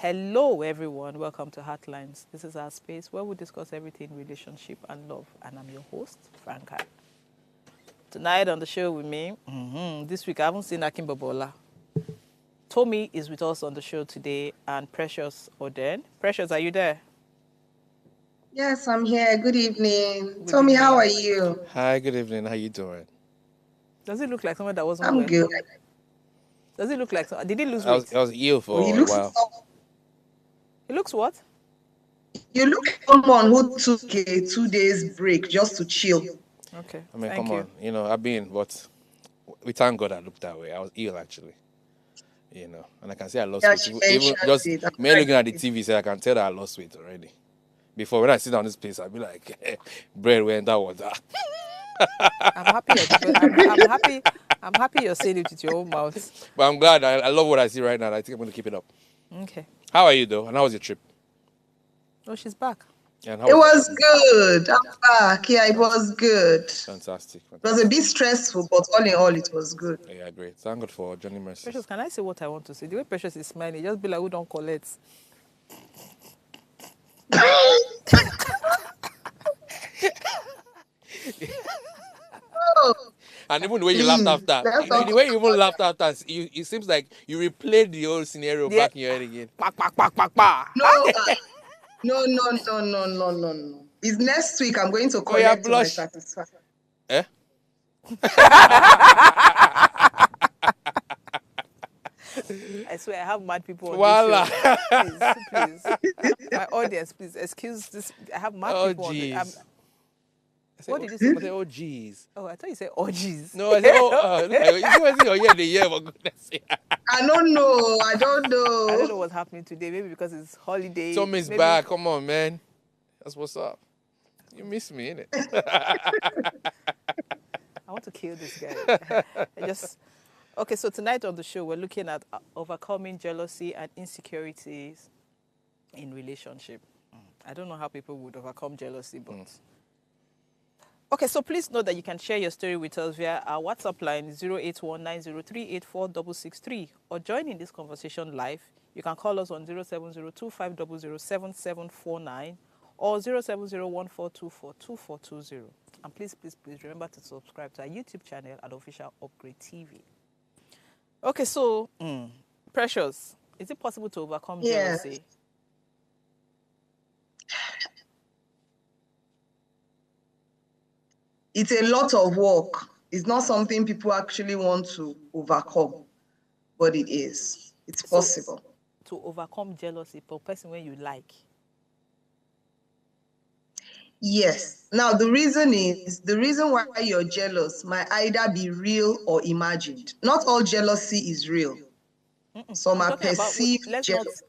Hello, everyone. Welcome to Heartlines. This is our space where we discuss everything relationship and love. And I'm your host, Franca. Tonight on the show with me, this week I haven't seen Akim Babola. Tommy is with us on the show today, and Precious Oden. Precious, are you there? Yes, I'm here. Good evening. Good Tommy, how are evening. you? Hi, good evening. How you doing? Does it look like someone that wasn't I'm well? good. Does it look like did he lose I was weight? I was ill Oh, for a while. He looks what? you look like someone who took a 2 days break just to chill. Okay, I mean, thank come you. on. I've been, but we thank God I looked that way. I was ill actually. And I can say I lost Yeah, weight. she Even mentioned just it. I'm me looking at the glad. TV, say I can tell that I lost weight already. Before when I sit down this place, I'll be like, bread went that water. I'm happy. I'm happy. I'm happy you're saying it with your own mouth. But I'm glad. I love what I see right now. I think I'm going to keep it up. Okay. How are you though? And how was your trip? Oh, she's back. And It was good. I'm back. Yeah, it was good. It fantastic. was a bit stressful, but all in all, it was good. Yeah, great. Thank God for Johnny Mercy. Precious, can I say what I want to say? The way Precious is smiling, just be like, we don't collect. Oh, And even the way you laughed please, after, let's talk the way you even about laughed after, it seems like you replayed the whole scenario Yeah. back in your head again. Quack, quack, quack, quack, quack. No. It's next week. I'm going to Oh, yeah, collect to my blush. satisfaction. Eh? I swear, I have mad people on Voila. this show. Please. My audience, please, excuse this. I have mad Oh, people on it. jeez. What did you say? I said, oh, jeez. Oh, I thought you said orgies. No, I said, you see what you're here, the year, for goodness sake. I don't know. I don't know what's happening today. Maybe because it's holiday. Tommy's maybe... back. Come on, man. That's what's up. You miss me, innit? I want to kill this guy. Okay, so tonight on the show, we're looking at overcoming jealousy and insecurities in relationship. I don't know how people would overcome jealousy, but... Okay, so please note that you can share your story with us via our WhatsApp line 08190384663 or join in this conversation live. You can call us on 07025007749 or 07014242420. And please remember to subscribe to our YouTube channel at Official Upgrade TV. Okay, so Precious, is it possible to overcome jealousy? It's a lot of work. It's not something people actually want to overcome, but it is. It's possible. To overcome jealousy for a person when you like? Yes. Now, the reason why you're jealous might either be real or imagined. Not all jealousy is real. Some are perceived jealousy.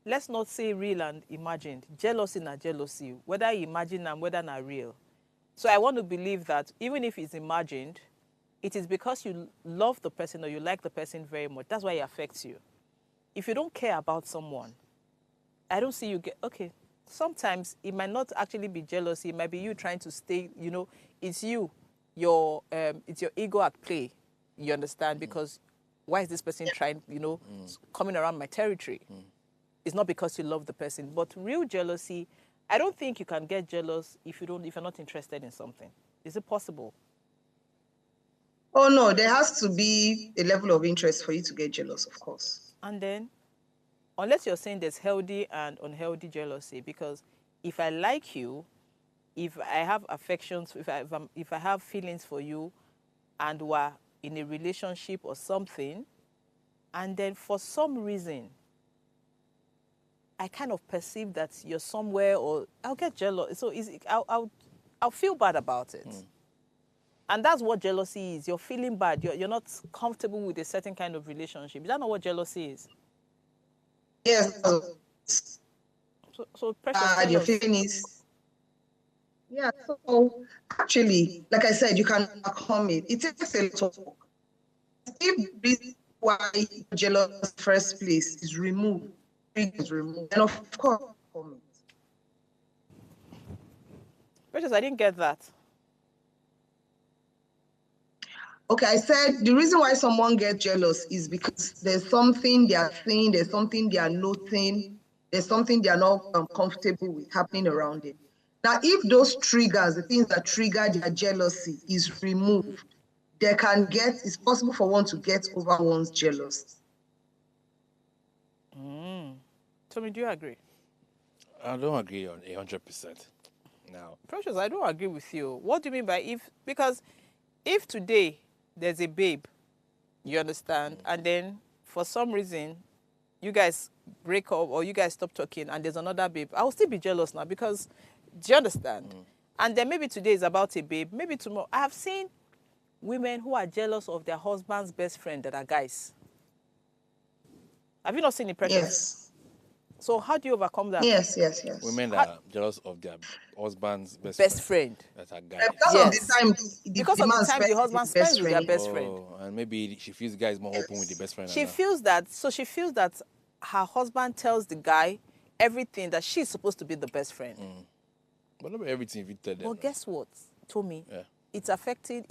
Let's not say real and imagined. Jealousy na jealousy, whether imagined and whether not real. So I want to believe that even if it's imagined, it is because you love the person or you like the person very much. That's why it affects you. If you don't care about someone, I don't see you get... Okay, sometimes it might not actually be jealousy. It might be you trying to stay, it's you. It's your ego at play. You understand? Because why is this person trying, coming around my territory? It's not because you love the person. But real jealousy... I don't think you can get jealous if you're not interested in something. Is it possible? Oh no, there has to be a level of interest for you to get jealous, of course. And then, unless you're saying there's healthy and unhealthy jealousy, because if I like you, if I have affections, if I have feelings for you, and we're in a relationship or something, and then for some reason, I kind of perceive that you're somewhere, or I'll get jealous. So I'll feel bad about it. And that's what jealousy is. You're feeling bad. You're not comfortable with a certain kind of relationship. Is that not what jealousy is? Yes. So Precious, your feeling is... Yeah, so actually, like I said, you can overcome it. It takes a lot of work. If the reason why you're jealous in the first place is removed, and of course, Precious, I didn't get that. Okay, I said the reason why someone gets jealous is because there's something they are saying, there's something they are noting there's something they are not comfortable with happening around them. Now, if those triggers, the things that trigger their jealousy, is removed, it's possible for one to get over one's jealousy. Tommy, do you agree? I don't agree on 100%. Now, Precious, I don't agree with you. What do you mean by if? Because if today there's a babe, you understand, and then for some reason you guys break up or you guys stop talking and there's another babe, I will still be jealous now because, do you understand? And then maybe today is about a babe, maybe tomorrow. I have seen women who are jealous of their husband's best friend that are guys. Have you not seen it, Precious? Yes. So how do you overcome that? Yes. women are jealous of their husband's best friend. That are guys. Because of the time, Because of the time the husband spends with their best friend. And maybe she feels the guy is more open with the best friend. She feels that her husband tells the guy everything that she's supposed to be the best friend. But not everything if you tell them. But guess what, Tommy? Yeah. It's affected.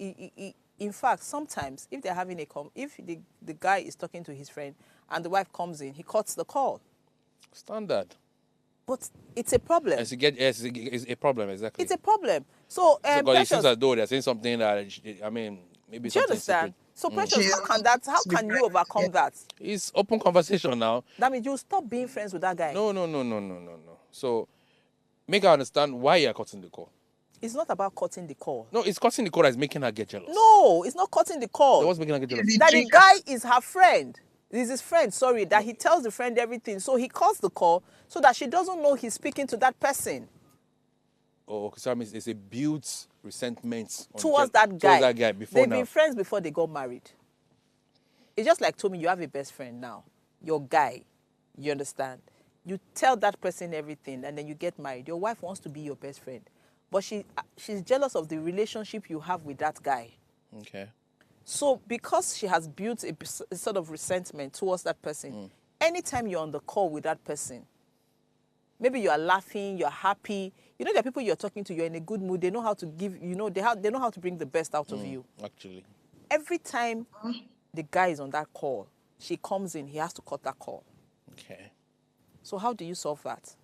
In fact, sometimes if they're having if the guy is talking to his friend and the wife comes in, he cuts the call. Standard. But it's a problem. It's a problem, exactly. It's a problem. So, because it seems as though they're saying something that, I mean, maybe do you something understand? secret. So, Precious, how can you overcome that? It's open conversation now. That means you stop being friends with that guy. No. So, make her understand why you're cutting the call. It's not about cutting the call. No, it's cutting the call that's making her get jealous. No, it's not cutting the call. So what's making her get jealous? That the guy is her friend. This is his friend, sorry, that he tells the friend everything. So he calls the call so that she doesn't know he's speaking to that person. Oh, okay. So that means there's a built resentment towards that guy. Before They've been friends before they got married. It's just like Tommy, you have a best friend now. Your guy, you understand? You tell that person everything and then you get married. Your wife wants to be your best friend. But she's jealous of the relationship you have with that guy. Okay. So because she has built a sort of resentment towards that person, anytime you're on the call with that person, maybe you are laughing, you're happy. You know, there are people you're talking to, you're in a good mood. They know how to give, they know how to bring the best out of you. Actually. Every time the guy is on that call, she comes in, he has to cut that call. Okay. So how do you solve that?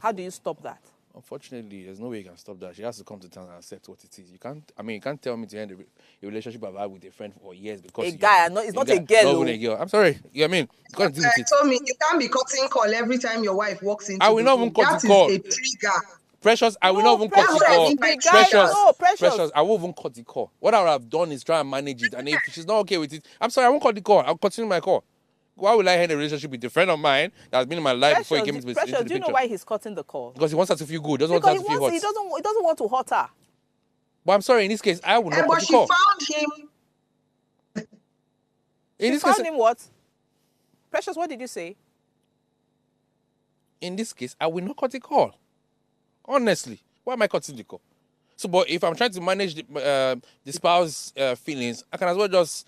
How do you stop that? Unfortunately, there's no way you can stop that. She has to come to town and accept what it is. You can't tell me to end a relationship I've had with a friend for years because it's not a girl. Not a girl. I'm sorry. You know what I mean? You can't deal with it. Told me you can't be cutting call every time your wife walks into I will not even cut the call. That is a trigger. Precious, I will not even cut the call. Precious, I won't even cut the call. What I would have done is try and manage it. And if she's not okay with it, I'm sorry, I won't cut the call. I'll continue my call. Why would I end a relationship with a friend of mine that's been in my life before he came into the picture? Do you know why he's cutting the call? Because he wants her to feel good. He doesn't want her to feel hot. He doesn't want to hurt her. But I'm sorry, in this case, I will not cut the call. But she found him. She found him what? Precious, what did you say? In this case, I will not cut the call. Honestly, why am I cutting the call? So, but if I'm trying to manage the spouse feelings, I can as well just,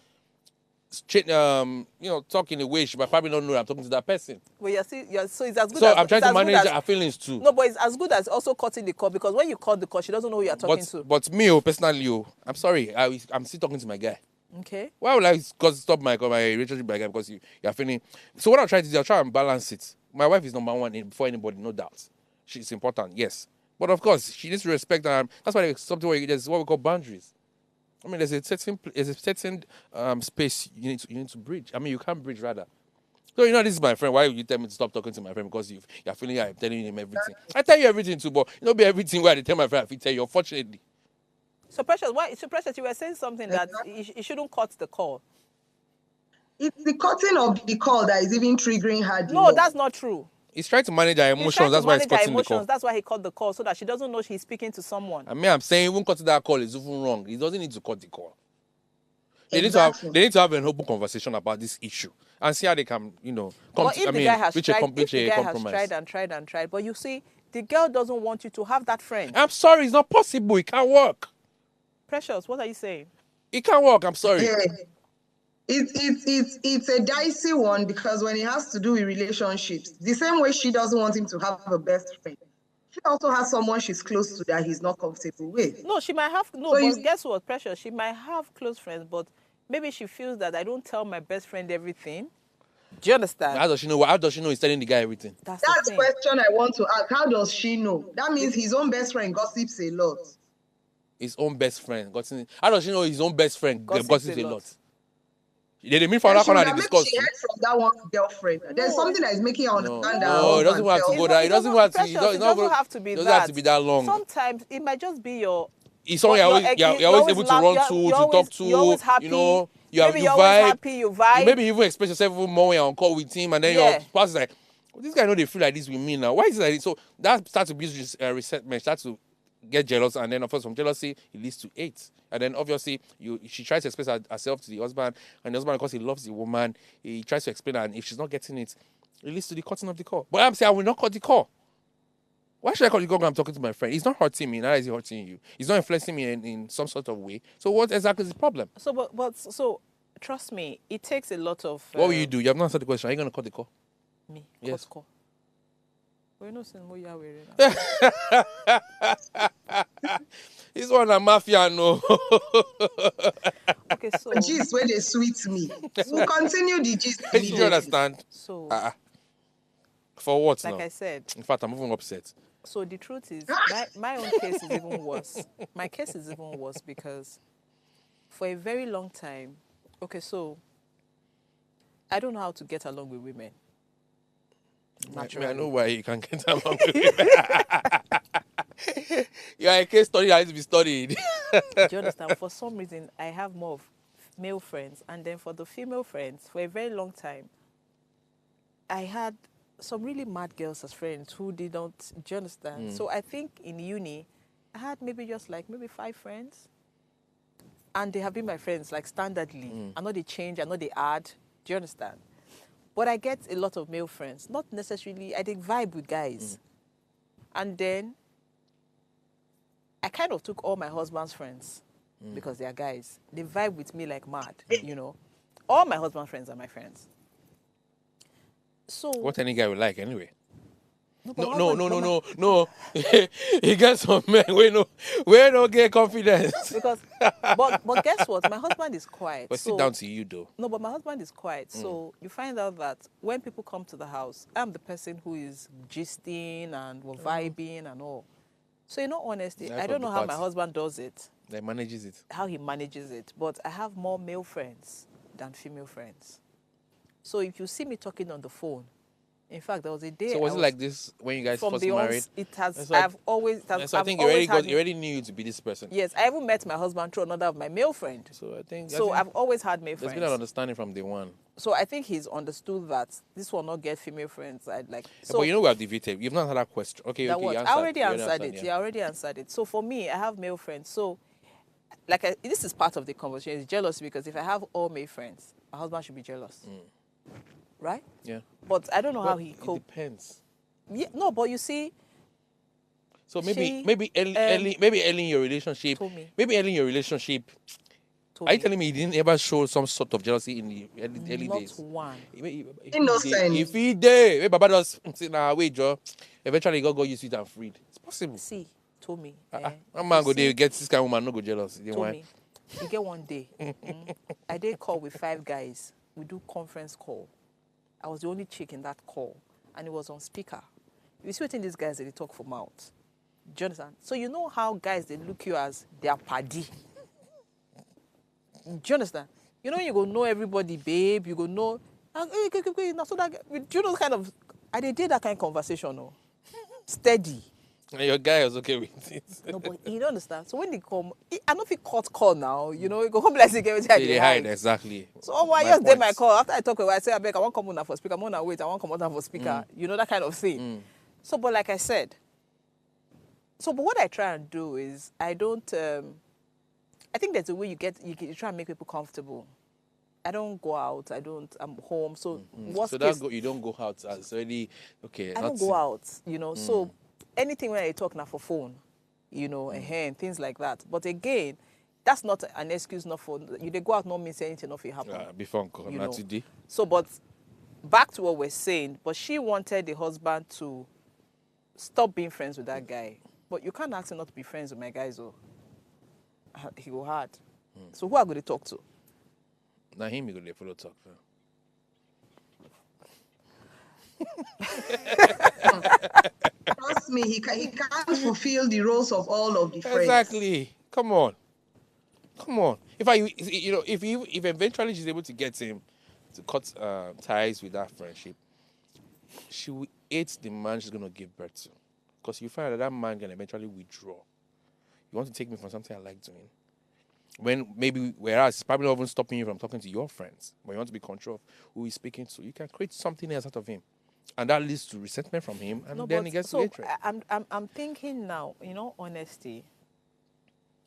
talk in a way she might probably not know I'm talking to that person. Well, so it's as good. So I'm trying to manage her feelings too. No, but it's as good as also cutting the call because when you cut the call, she doesn't know who you're talking to. But me, personally, I'm sorry, I'm still talking to my guy. Okay. Why would I stop my relationship with my guy because you're feeling? So what I'm trying to do, I'll try and balance it. My wife is number one before anybody, no doubt. She's important, yes. But of course, she needs to respect her. That's why there's what we call boundaries. I mean, there's a certain space you need to bridge. I mean, you can't bridge rather. So this is my friend. Why would you tell me to stop talking to my friend because you're feeling like I'm telling him everything? I tell you everything too, but be everything where I tell my friend. I tell you, unfortunately. So Precious, you were saying something that you shouldn't cut the call. It's the cutting of the call that is even triggering her. No, that's not true. He's trying to manage her emotions. That's why he's cutting the call. That's why he cut the call, so that she doesn't know she's speaking to someone. I mean, I'm saying even cutting that call is even wrong. He doesn't need to cut the call. They need to have an open conversation about this issue and see how they can, reach a compromise. Has tried and tried, but you see, the girl doesn't want you to have that friend. I'm sorry, it's not possible. It can't work. Precious, what are you saying? It can't work. I'm sorry. Yeah. It's a dicey one because when it has to do with relationships, the same way she doesn't want him to have a best friend, she also has someone she's close to that he's not comfortable with. No, she might have but guess what, Precious? She might have close friends, but maybe she feels that I don't tell my best friend everything. Do you understand? How does she know? How does she know he's telling the guy everything? That's That's the the thing. question I want to ask. How does she know? That means his own best friend gossips a lot. His own best friend. How does she know his own best friend gossips a lot? They meet from And that she would corner. They have maybe discuss. she heard from that one girlfriend. There's something that is making her understand that her No, it doesn't husband have to tells go her. that. It doesn't have to. Precious, It doesn't have to be doesn't have to be that long. Sometimes it might just be your. It's something you're always able to run to talk to. You're always happy. You know, maybe you you're vibe. always happy. You vibe. Maybe you even express yourself even more when you're on call with him, and then your spouse is like, well, "This guy know they feel like this with me now. Why is it like this?" So that starts to build resentment. Starts to get jealous, and then of course from jealousy it leads to hate. And then obviously she tries to express herself to the husband, and the husband, because he loves the woman, he tries to explain her, and if she's not getting it, it leads to the cutting of the call. But I'm saying I will not cut the call. Why should I call the call when I'm talking to my friend? He's not hurting me, neither is he hurting you. He's not influencing me in some sort of way. So what exactly is the problem? So trust me, it takes a lot of. What will you do? You have not answered the question. Are you going to cut the call? Me. Yes. Call. We're not saying more Yahweh. This one a mafia, no. Okay, so. Gist where they sweet me. We'll continue the gist. Do you understand? So. For what like now? I said. In fact, I'm even upset. So the truth is, my own case is even worse. My case is even worse because for a very long time, okay, so I don't know how to get along with women. Naturally. I know why you can't get along with women. You are a case study that needs to be studied. Do you understand? For some reason, I have more of male friends, and then for the female friends, for a very long time, I had some really mad girls as friends who didn't. Do you understand? So I think in uni, I had maybe 5 friends, and they have been my friends like standardly. I know they change, I know they add. Do you understand? But I get a lot of male friends, not necessarily. I think vibe with guys, and then I kind of took all my husband's friends because they are guys. They vibe with me like mad, you know. All my husband's friends are my friends. So What any guy would like anyway. No. He gets some men we no get confidence. Because, but guess what? My husband is quiet. But sit down to you though. No, but my husband is quiet. So you find out that when people come to the house, I'm the person who is gisting and we're vibing and all. So in all honesty, I don't know how my husband does it. He manages it. How he manages it. But I have more male friends than female friends. So if you see me talking on the phone, in fact, there was a day. So was it like this when you guys first married? It has. So I think you already knew you to be this person. Yes, I even met my husband through another of my male friend. So I think. I've always had male friends. There's been an understanding from day one. So I think he's understood that this will not get female friends. I'd like. So but you know we have debated. You've not had that question. Okay. I already answered it. Yeah. Yeah, I already answered it. So for me, I have male friends. So, this is part of the conversation. It's jealousy because if I have all male friends, my husband should be jealous. Right? Yeah. But I don't know how he copes. It depends. Yeah, no, but you see. So maybe early in your relationship. Maybe early in your relationship. Are you telling me he didn't ever show some sort of jealousy in the early days? Not one. Innocent. If he did, maybe Baba does say, nah, wait, Joe. Eventually, he got used to it and freed. It's possible. See, Tommy. A man go there, get this kind of woman, no go jealous. Tommy, you get one day. I did call with 5 guys. We do conference call. I was the only chick in that call, and it was on speaker. You see what these guys they talk for mouth. Do you understand? So you know how guys they look you as their paddy. Do you understand? You know you go know everybody, babe. You go know. So that do you know kind of? I did that kind of conversation, no. Steady. And your guy was okay with it. No, but he don't understand. So when they come, I don't feel call now. You know, you go home like they hide. Exactly. So I just did my call. After I talk I say, I beg, I want to come on for speaker. I want to wait. I want to come on for speaker. You know, that kind of thing. So, but like I said, but what I try and do is I don't. I think there's a way you try and make people comfortable. I don't go out. I'm home. So you don't go out as already okay. I don't go out. You know. So anything when I talk now for phone, you know, and things like that. But again, that's not an excuse. Not for you. They go out not means anything. Nothing happen. Before not today. So, but back to what we're saying. But she wanted the husband to stop being friends with that guy. But you can't ask him not to be friends with my guys, though. He go hard. So who are going to talk to? Now him you go to follow talk. Trust me, he can't fulfill the roles of all of the friends. Exactly. Come on. If eventually she's able to get him to cut ties with that friendship, she will hate the man she's gonna give birth to, because you find that man can eventually withdraw. You want to take me from something I like doing, whereas it's probably not even stopping you from talking to your friends, but you want to be control of who he's speaking to. You can create something else out of him, and that leads to resentment from him, and then he gets to hatred. I'm thinking now, honesty.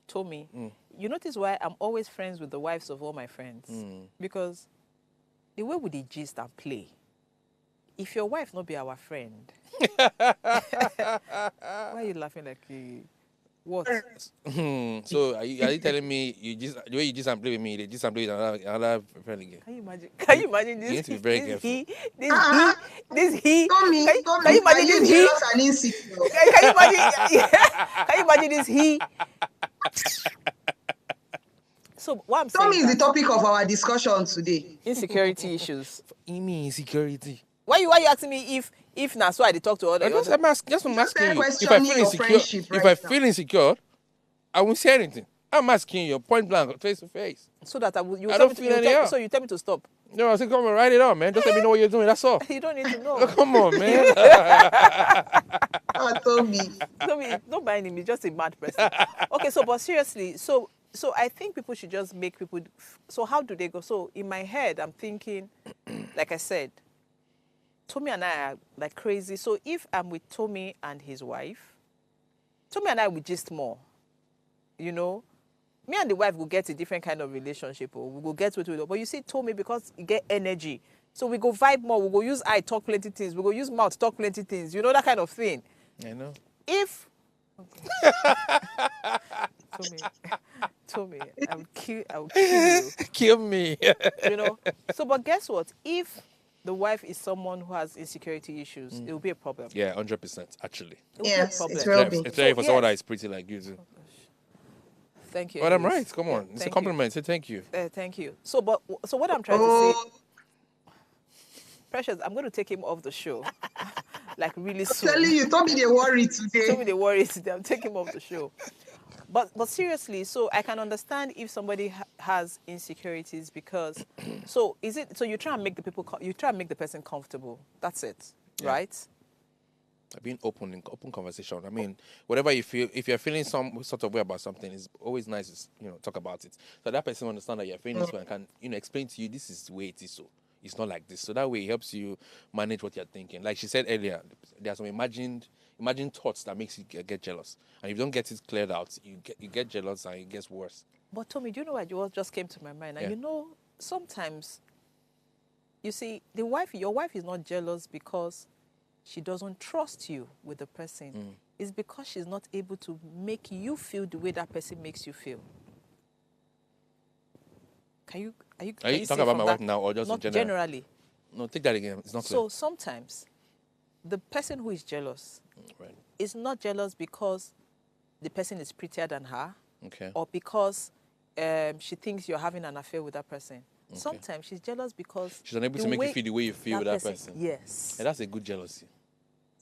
Tommy, you notice why I'm always friends with the wives of all my friends? Because the way we dey gist and play, if your wife not be our friend, why are you laughing like what? So are you telling me the way you just and play with me, they just and play with another friend again? Can you imagine this? You need to be very careful. This he. Tommy, Can you imagine this he? jealous and insecure? Can you imagine? Can you imagine this he? So what I'm saying Tommy is the topic of our discussion today. insecurity issues. Insecurity. Why you asking me if na so I dey talk to other? I'm asking you. If I questioning feel your insecure, friendship if right I now. feel insecure, I won't say anything. I'm asking you point blank, face to face. So that so you tell me to stop. No, I said, come on, write it out, man. Just let me know what you're doing. That's all. You don't need to know. Come on, man. Tommy. Don't buy him. He's just a mad person. Okay, but seriously, so I think people should just make people. So how do they go? So in my head, I'm thinking, like I said, Tommy and I are like crazy. So if I'm with Tommy and his wife, Tommy and I will gist more. Me and the wife will get a different kind of relationship, or we will get with it. But you see, Tommy, because you get energy, so we go vibe more. We go use eye talk plenty things. We go use mouth talk plenty things. That kind of thing. I know. If Tommy, I would kill you. Kill me. So, but guess what? If the wife is someone who has insecurity issues, it will be a problem. Yeah, 100%. Actually. It will Yes, be a problem. it will be. Especially for someone that is pretty like you too. Thank you. But I'm Elise. right. Come on. Yeah, It's a thank compliment. Say thank you. you. Thank you. So what I'm trying to say, Precious, I'm going to take him off the show, like really soon. I'm telling you, Tommy, they worry today. Tommy, they worry today. I'm taking him off the show. But seriously, so I can understand if somebody has insecurities because, so you try and make the person comfortable. That's it, Yeah. right? Being open conversation. I mean, whatever you feel, if you're feeling some sort of way about something, it's always nice to talk about it. So that person understand that you're feeling this way and can explain to you this is the way it is. So it's not like this. So that way it helps you manage what you're thinking. Like she said earlier, there are some imagined thoughts that makes you get jealous, and if you don't get it cleared out, you get jealous and it gets worse. But Tommy, do you know what just came to my mind? And sometimes, you see, your wife is not jealous because she doesn't trust you with the person. It's because she's not able to make you feel the way that person makes you feel. Are you talking about my wife now or just not in general? generally? No, take that again. It's not clear. So sometimes the person who is jealous Right. is not jealous because the person is prettier than her, Okay. or because she thinks you're having an affair with that person. Sometimes she's jealous because She's unable to make you feel the way you feel with that person. Yes. And that's a good jealousy.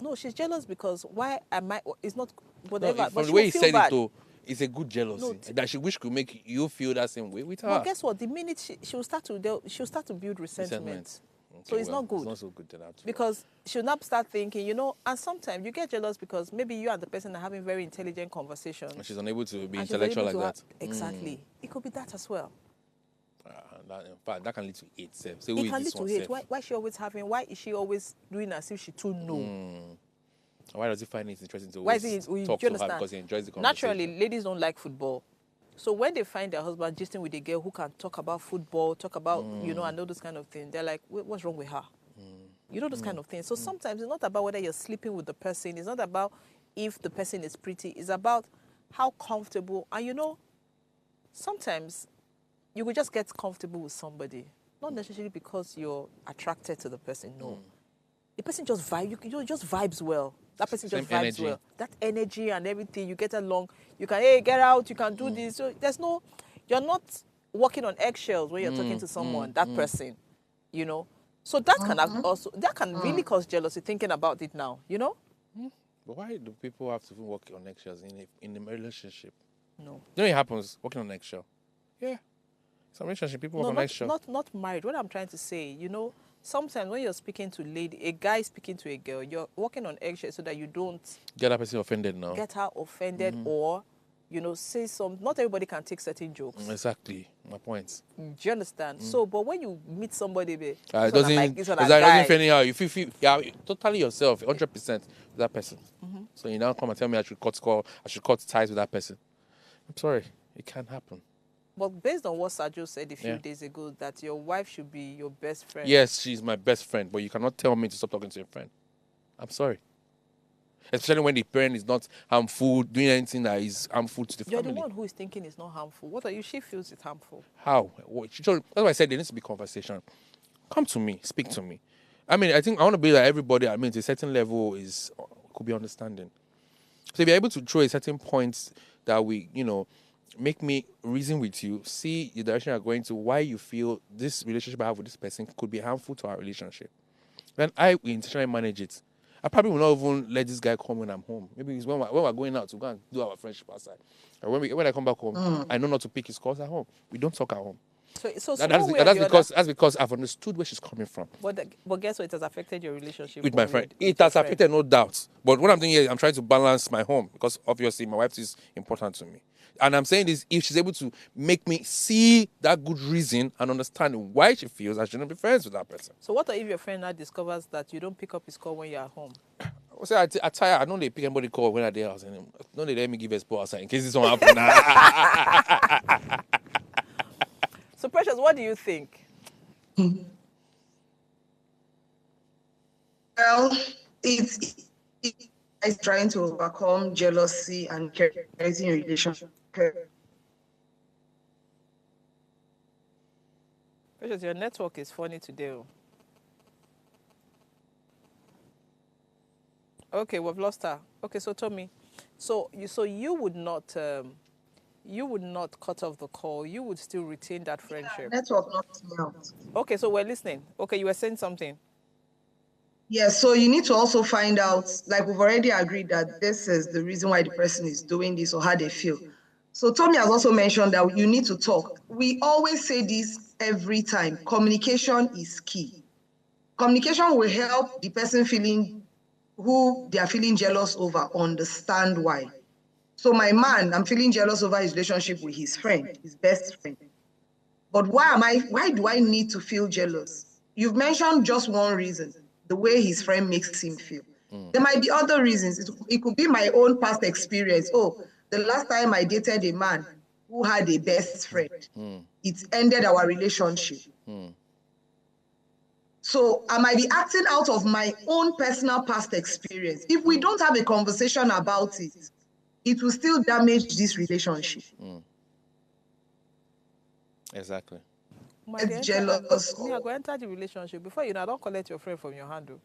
No, she's jealous because why am I? It's not whatever. No, but from the she way will he feel said bad. it, though, it's a good jealousy No, that she wish could make you feel that same way with her. But guess what? The minute she will start to build resentment. So it's not good. It's not so good then after all. Because she'll not start thinking, and sometimes you get jealous because maybe you and the person are having very intelligent conversations. And she's unable to be and she's intellectual unable like to that. Exactly. It could be that as well. In fact, that can lead to hate. Say, It who is can lead this to one hate. self? Why is she always doing as if she too know? Why does he find it interesting to Why always is it? talk Do you to her understand? because he enjoys the conversation? Naturally, ladies don't like football. So when they find their husband gisting with a girl who can talk about football, talk about, and all those kind of things, they're like, what's wrong with her? Those kind of things. So sometimes it's not about whether you're sleeping with the person. It's not about if the person is pretty. It's about how comfortable. And sometimes you will just get comfortable with somebody. Not necessarily because you're attracted to the person, no. The person just just vibes well. That person Same just vibes energy. well. That energy and everything, you get along. You can, hey, get out, you can do this. So you're not walking on eggshells when you're talking to someone, that person, So that can also really cause jealousy. Thinking about it now, you know. But why do people have to work on eggshells in a relationship? No. You know it happens, working on eggshell. Yeah. Some relationship, people work on eggshell. Not married. What I'm trying to say, you know, sometimes when you're speaking to a guy speaking to a girl, you're walking on eggshells so that you don't get that person offended now. Get her offended or, you know, say some. Not everybody can take certain jokes. Exactly. My point. Do you understand? So, but when you meet somebody, it doesn't feel anyhow. You feel totally yourself, 100% with that person. So you now come and tell me I should cut ties with that person. I'm sorry, it can't happen. But based on what Sergio said a few days ago, that your wife should be your best friend. Yes, she's my best friend, but you cannot tell me to stop talking to your friend. I'm sorry. Especially when the parent is not harmful, doing anything that is harmful to the family. You're the one who is thinking it's not harmful. What are you? She feels it's harmful. How? So that's why I said there needs to be conversation. Come to me, speak to me. I mean, I think I want to be like everybody. I mean, to a certain level could be understanding. So if you're able to throw a certain points that we, you know, make me reason with you, see the direction you're going to, why you feel this relationship I have with this person could be harmful to our relationship, then I will intentionally manage it. I probably will not even let this guy come when I'm home. Maybe it's when we're going out to go and do our friendship outside. And when I come back home, I know not to pick his calls at home. We don't talk at home. So that's because I've understood where she's coming from. But guess what? It has affected your relationship with my friend. It has affected, no doubt. But what I'm doing here, I'm trying to balance my home because obviously my wife is important to me. And I'm saying this, if she's able to make me see that good reason and understand why she feels I shouldn't be friends with that person. So what if your friend now discovers that you don't pick up his call when you're at home? I say I tire. I know they pick anybody call when I'm there. No, they let me give a spot outside in case this don't happen. So Precious, what do you think? Well, it's trying to overcome jealousy and characterizing your relationship. Precious, your network is funny today. Okay, we've lost her. Okay, so Tommy, so you would not cut off the call. You would still retain that friendship. Network knocks me out. Okay, so we're listening. Okay, you were saying something. Yes, so you need to also find out, like we've already agreed that this is the reason why the person is doing this or how they feel. So Tommy has also mentioned that you need to talk. We always say this every time. Communication is key. Communication will help the person who they are feeling jealous over understand why. So my man, I'm feeling jealous over his relationship with his friend, his best friend. But why do I need to feel jealous? You've mentioned just one reason, the way his friend makes him feel. There might be other reasons. It could be my own past experience. Oh, the last time I dated a man who had a best friend, it ended our relationship. So I might be acting out of my own personal past experience. If we don't have a conversation about it, it will still damage this relationship. Exactly. It's jealous. Me, I go enter the relationship before you know. Don't collect your friend from your handle.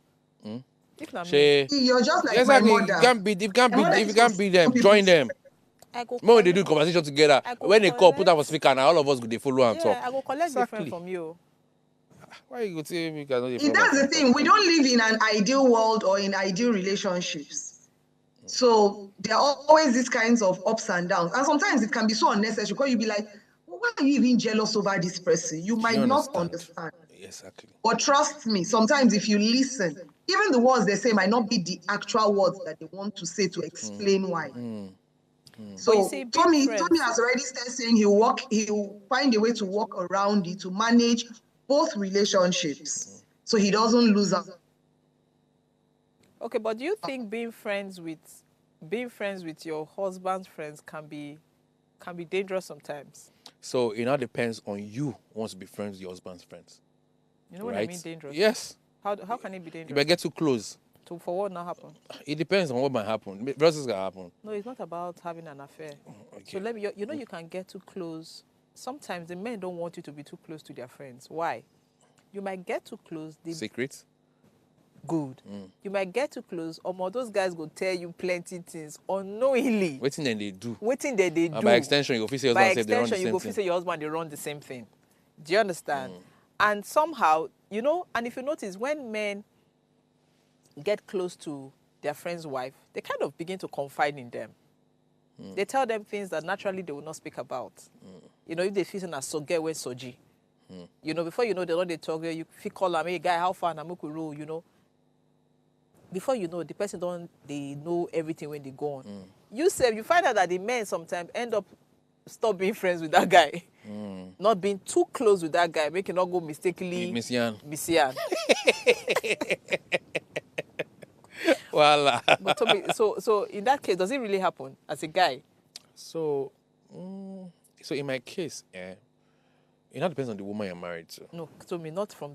If not you're just like exactly. my mother. If you can't be them, join them. When they do conversation together, when they call, put up a speaker, and all of us they follow and talk. I go collect the friend from you. Why you go say me cannot? That's the thing. We don't live in an ideal world or in ideal relationships. So there are always these kinds of ups and downs. And sometimes it can be so unnecessary because you'll be like, well, why are you even jealous over this person? You might not understand. Exactly. But trust me, sometimes if you listen, even the words they say might not be the actual words that they want to say to explain why. So see, Tommy has already started saying he'll find a way to work around it to manage both relationships so he doesn't lose out. Okay, but do you think being friends with your husband's friends can be dangerous sometimes? So it now depends on you who wants to be friends with your husband's friends. You know what I mean, dangerous? Yes. How can it be dangerous? You might get too close. For what not happen? It depends on what might happen. Versus can happen. No, it's not about having an affair. Okay. So you can get too close. Sometimes the men don't want you to be too close to their friends. Why? You might get too close. Secret? Good. You might get too close, or those guys go tell you plenty things unknowingly. Waiting then they do. And by extension, you go feel say your husband say they run the same thing. Your husband they run the same thing. Do you understand? And somehow, you know, and if you notice, when men get close to their friend's wife, they kind of begin to confide in them. They tell them things that naturally they will not speak about. You know, if they feel na so get when soji. You know, before you know, they talk, you feel call them, hey guy, how far Namukuru, you know. Before you know, the person they know everything when they go on. You say, you find out that the men sometimes end up stop being friends with that guy. Not being too close with that guy, making not go mistakenly Miss Yan. Voila. But Toby, so in that case, does it really happen as a guy? So in my case, it not depends on the woman you're married to. No, Toby, not from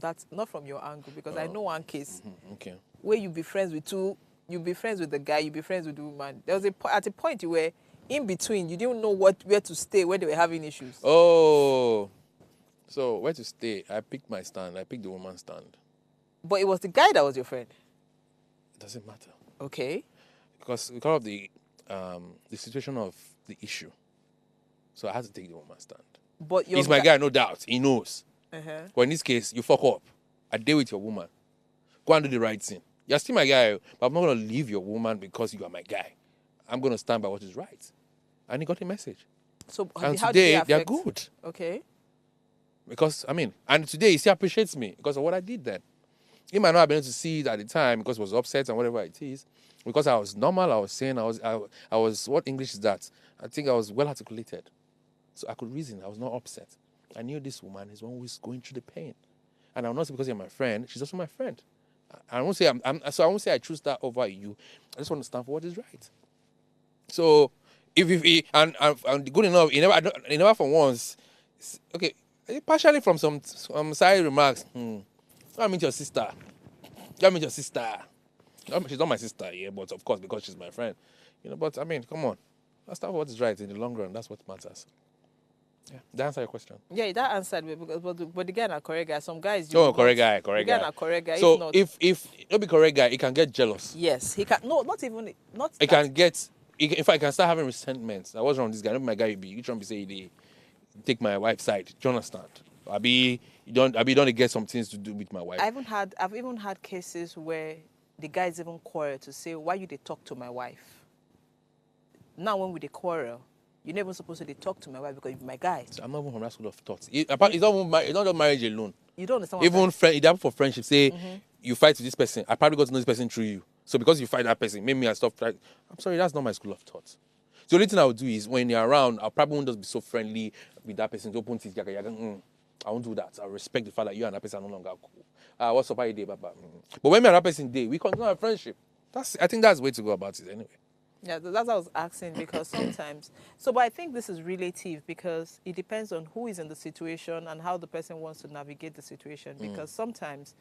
your angle, because I know one case Okay. where you be friends with you be friends with the guy, you be friends with the woman. There was at a point you were in between, you didn't know where to stay when they were having issues. Oh, so where to stay? I picked my stand. I picked the woman's stand. But it was the guy that was your friend. It doesn't matter Okay. because of the situation of the issue. So I had to take the woman's stand. But He's my guy, no doubt. He knows. Uh-huh. But in this case, you fuck up. I deal with your woman. Go and do the right thing. You're still my guy, but I'm not going to leave your woman because you are my guy. I'm going to stand by what is right. And he got a message. So And how today, did they're affect? good. Okay. Because, and today he still appreciates me because of what I did then. He might not have been able to see it at the time because he was upset and whatever it is. Because I was normal, I was saying, I was, what English is that? I think I was well articulated. So I could reason, I was not upset. I knew this woman is one who is going through the pain. And I'm not saying because you're my friend, she's also my friend. I won't say so I won't say I choose that over you. I just want to stand for what is right. So if and good enough, he never for once. Okay, partially from some side remarks. I meet your sister. I meet your sister. She's not my sister, yeah, but of course because she's my friend, you know. But come on, that's not what is right in the long run. That's what matters. Yeah, that answer your question. Yeah, that answered me because but the guy not correct guy. Some guys Correct guy. The guy not correct guy. So if not be correct guy, he can get jealous. yes, he can. No, not even not. He can get. In fact, he can start having resentments. I was wrong. This guy, not my guy. You trying to say they take my wife's side. Do you understand? You don't get some things to do with my wife. I've even had cases where the guys even quarrel to say why you they talk to my wife. Now when we they quarrel, you're never supposed to talk to my wife because you're my guy. So I'm not even from that school of thoughts. It's not just marriage alone. You don't understand. Even it happened for friendship. Say you fight with this person, I probably got to know this person through you. So because you fight that person, maybe I stop. I'm sorry, that's not my school of thought. The only thing I would do is when you're around, I probably won't just be so friendly with that person. Open things, I won't do that. I respect the fact that you and that person are no longer cool. What's up, how you day, Baba? But when me and that person day, we continue our friendship. I think that's the way to go about it anyway. Yeah, that's what I was asking because sometimes. But I think this is relative because it depends on who is in the situation and how the person wants to navigate the situation. Because sometimes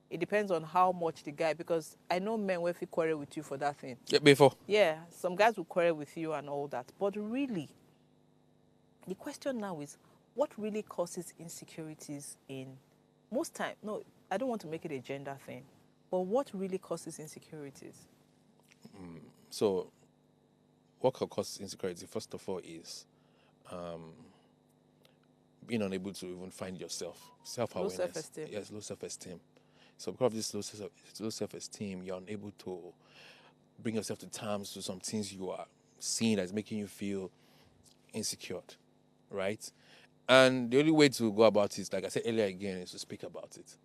it depends on how much the guy. Because I know men will quarrel with you for that thing. Yeah, before. Yeah, some guys will quarrel with you and all that. But really, the question now is, what really causes insecurities in most time? No, I don't want to make it a gender thing, but what really causes insecurities? So, what can cause insecurity, first of all, is being unable to even find yourself. Self-awareness. Low self-esteem. Yes, low self-esteem. So because of this low self-esteem, you're unable to bring yourself to terms with some things you are seeing that's making you feel insecure, right? And the only way to go about it, like I said earlier again, is to speak about it.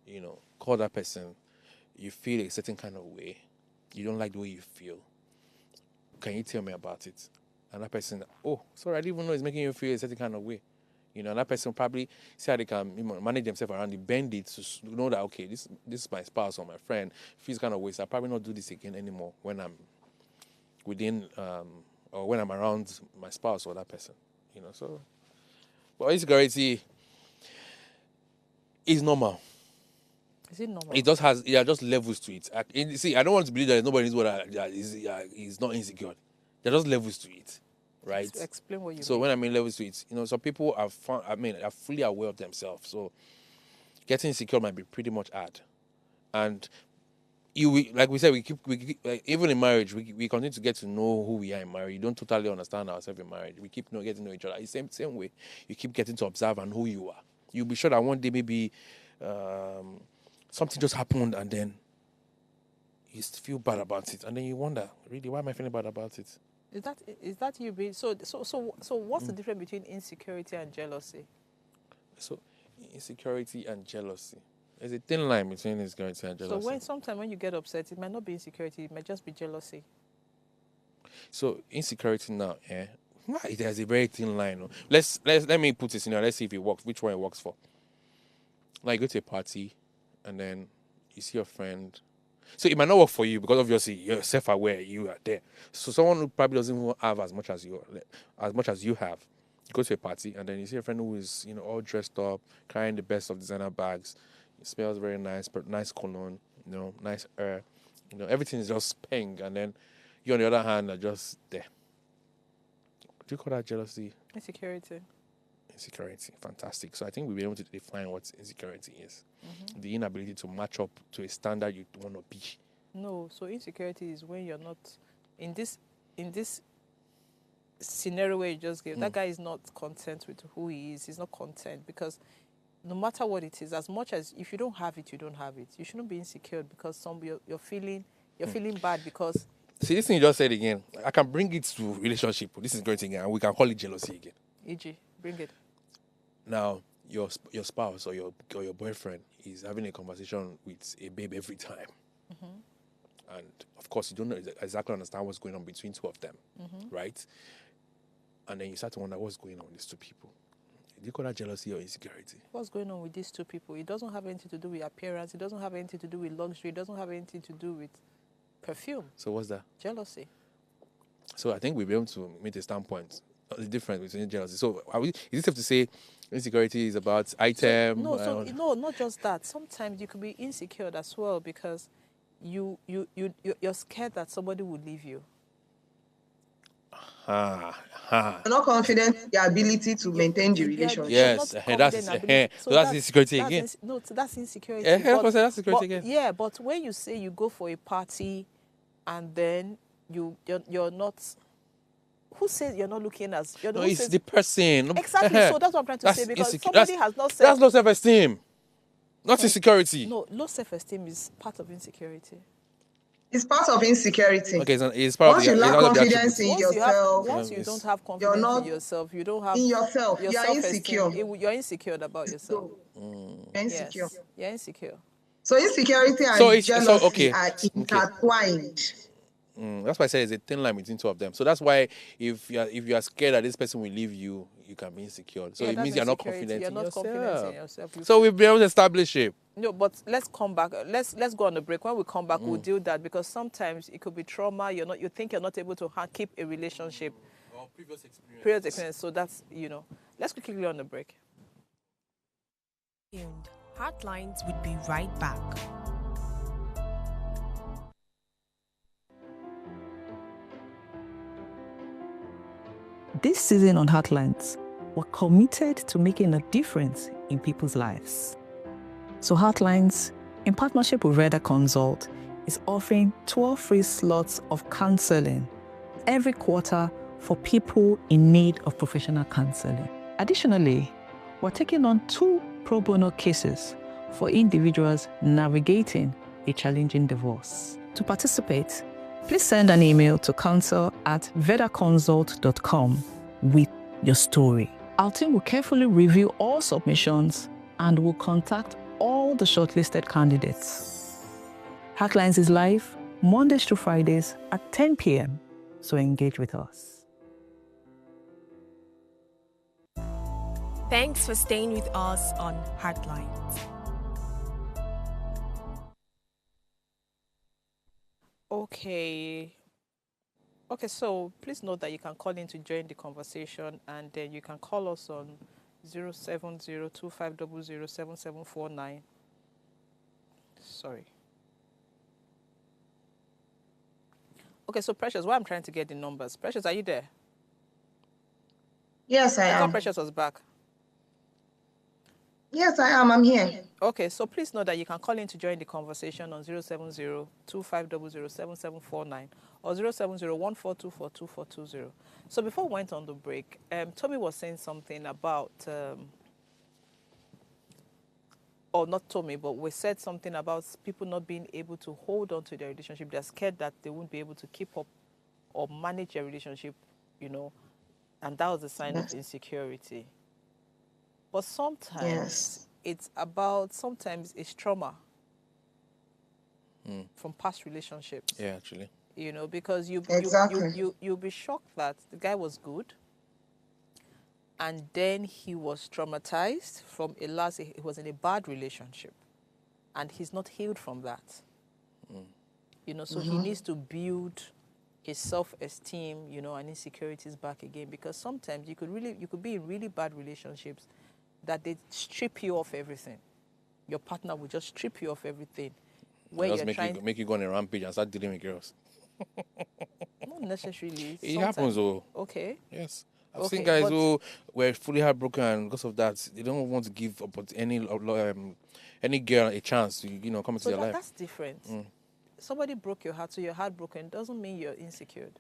You know, call that person. You feel a certain kind of way. You don't like the way you feel. Can you tell me about it? And that person, oh, sorry, I didn't even know it's making you feel a certain kind of way. You know, and that person probably see how they can manage themselves around it, bend it to know that, okay, this is my spouse or my friend, feels kind of way, so I'll probably not do this again anymore when I'm within, or when I'm around my spouse or that person. You know, so, but insecurity is normal. Is it normal? It just has, just levels to it. See, I don't want to believe that nobody is not insecure. There are just levels to it, right? Explain what you mean. So when I mean levels to it, some people are fully aware of themselves. So getting insecure might be pretty much hard. And like we said, we keep like, even in marriage, we continue to get to know who we are in marriage. You don't totally understand ourselves in marriage. We keep getting to know each other. It's the same way. You keep getting to observe and who you are. You'll be sure that one day maybe something just happened and then you feel bad about it, and then you wonder, really, why am I feeling bad about it? Is that you being so what's the difference between insecurity and jealousy? So insecurity and jealousy. There's a thin line between insecurity and jealousy. So sometimes when you get upset, it might not be insecurity, it might just be jealousy. So insecurity now, there's a very thin line. Let me put this in there. Let's see if it works. Which one it works for? Like you go to a party, and then you see your friend. So it might not work for you because obviously you're self-aware. You are there. So someone who probably doesn't even have as much as you have. You go to a party, and then you see a friend who is all dressed up, carrying the best of designer bags. It smells very nice, but nice cologne. Nice air. Everything is just pink, and then you on the other hand are just there. Do you call that jealousy? Insecurity. Insecurity, fantastic. So I think we'll be able to define what insecurity is. Mm-hmm. The inability to match up to a standard you want to be. No, so insecurity is when you're not in this scenario where you just gave. That guy is not content with who he is. He's not content because no matter what it is, as much as if you don't have it, you don't have it. You shouldn't be insecure because you're feeling bad because. See, this thing you just said again, I can bring it to relationship. This is great again, and we can call it jealousy again. E.g., bring it. Now, your spouse or your boyfriend is having a conversation with a babe every time. Mm-hmm. And, of course, you don't know exactly understand what's going on between two of them, right? And then you start to wonder what's going on with these two people. Do you call that jealousy or insecurity? What's going on with these two people? It doesn't have anything to do with appearance. It doesn't have anything to do with luxury. It doesn't have anything to do with perfume. So what's that? Jealousy. So I think we'll be able to make a standpoint. The difference between jealousy. So is it safe to say insecurity is about item? No, not just that. Sometimes you could be insecure as well because you're scared that somebody will leave you. You're not confident in your ability to maintain the relationship. Yes, that's insecurity again. That's insecurity. That's insecurity again. Yeah, but when you say you go for a party and then you're not. Who says you're not looking as... it's the person. Exactly, so that's what I'm trying to say because somebody has not said... That's low self-esteem, not insecurity. No, low self-esteem is part of insecurity. It's part of insecurity. Okay, it's part once of you lack confidence in yourself... Once you don't have confidence in yourself, you don't have... In yourself, you're insecure. You're insecure about yourself. You're insecure. Yes, you're insecure. So insecurity and jealousy are intertwined. That's why I said there's a thin line between two of them. So that's why if you are scared that this person will leave you, you can be insecure. So it means you're not confident in yourself. So we'll be able to establish it. No, but let's come back. Let's go on the break. When we come back, we'll deal with that because sometimes it could be trauma. You think you're not able to keep a relationship. Or previous experience. So that's Let's quickly on the break. Heartlines would be right back. This season on Heartlines, we're committed to making a difference in people's lives. So Heartlines, in partnership with Reda Consult, is offering 12 free slots of counseling every quarter for people in need of professional counseling. Additionally, we're taking on 2 pro bono cases for individuals navigating a challenging divorce. To participate, please send an email to counsel@vedaconsult.com with your story. Our team will carefully review all submissions and will contact all the shortlisted candidates. Heartlines is live Mondays to Fridays at 10 p.m. So engage with us. Thanks for staying with us on Heartlines. Okay, so please note that you can call in to join the conversation and then you can call us on 070-2500-7749. Sorry. Okay, so Precious, why I'm trying to get the numbers. Precious, are you there? Yes, I am. Precious was back. Yes, I am. I'm here. Okay, so please know that you can call in to join the conversation on 070-2500-7749 or 070-1424-2420. So before we went on the break, Tommy was saying something about or not told me, but we said something about people not being able to hold on to their relationship. They're scared that they won't be able to keep up or manage their relationship, and that was a sign of insecurity. But sometimes sometimes it's trauma from past relationships. Yeah, actually. Because you'll be shocked that the guy was good, and then he was traumatized from he was in a bad relationship, and he's not healed from that. So he needs to build his self-esteem, and insecurities back again, because sometimes you could be in really bad relationships that they strip you off everything. Your partner will just strip you off everything. Where Just make you go on a rampage and start dealing with girls. Not necessarily. It happens, though. Okay. Yes. I've seen guys who were fully heartbroken, and because of that, they don't want to give up any girl a chance to, come into their life. That's different. Somebody broke your heart, so you're heartbroken. Doesn't mean you're insecure.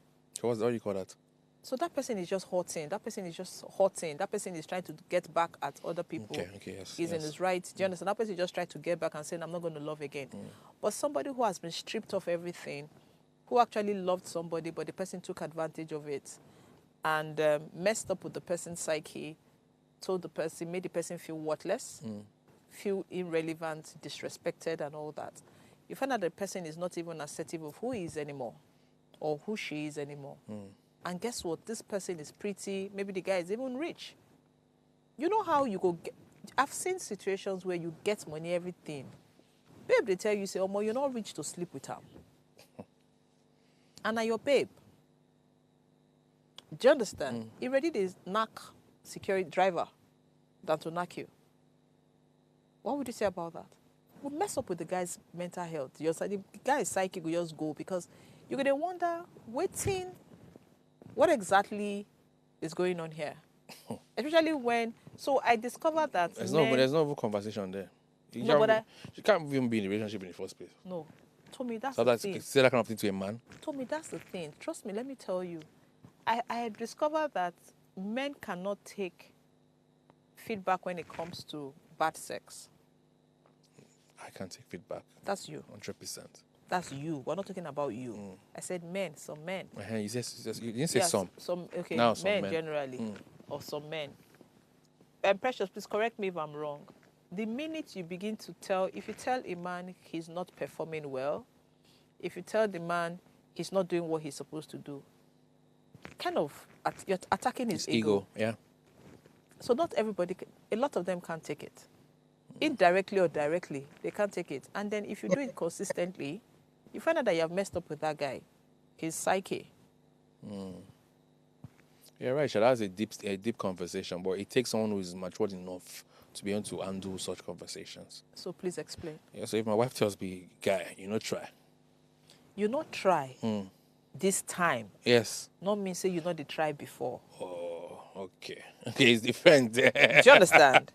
So what do you call that? So that person is just hurting. That person is trying to get back at other people. Okay, yes. He's in his right. Do you understand? That person just tried to get back and saying, I'm not going to love again. But somebody who has been stripped of everything, who actually loved somebody, but the person took advantage of it and messed up with the person's psyche, made the person feel worthless, feel irrelevant, disrespected, and all that. You find out the person is not even assertive of who he is anymore or who she is anymore. And guess what? This person is pretty. Maybe the guy is even rich. You know how you go... I've seen situations where you get money, everything. Babe, they tell you, say, oh, you're not rich to sleep with her. And now your babe. Do you understand? He ready to knock security driver than to knock you. What would you say about that? We'll mess up with the guy's mental health. The guy's psyche will just go, because you're going to wonder, what exactly is going on here? Especially when... So I discovered that... There's no conversation there. You can't even be in a relationship in the first place. No. Tommy, that's so the that's thing. Say that kind of thing to a man? Tommy, that's the thing. Trust me, let me tell you. I had discovered that men cannot take feedback when it comes to bad sex. I can't take feedback. That's you. 100%. That's you. We're not talking about you. I said men, some men. You didn't say some. Okay, now men men generally, or some men. Precious, please correct me if I'm wrong. The minute you begin to if you tell a man he's not performing well, if you tell the man he's not doing what he's supposed to do, you're attacking his ego. Yeah. So not everybody, a lot of them can't take it. Indirectly or directly, they can't take it. And then if you do it consistently, you find out that you have messed up with that guy, his psyche. You're right, that's a deep conversation, but it takes someone who is matured enough to be able to undo such conversations. So please explain. Yeah, so if my wife tells me, guy, try. You not try this time. Yes. Not mean say you not the try before. Oh, okay. Okay, it's different. Do you understand?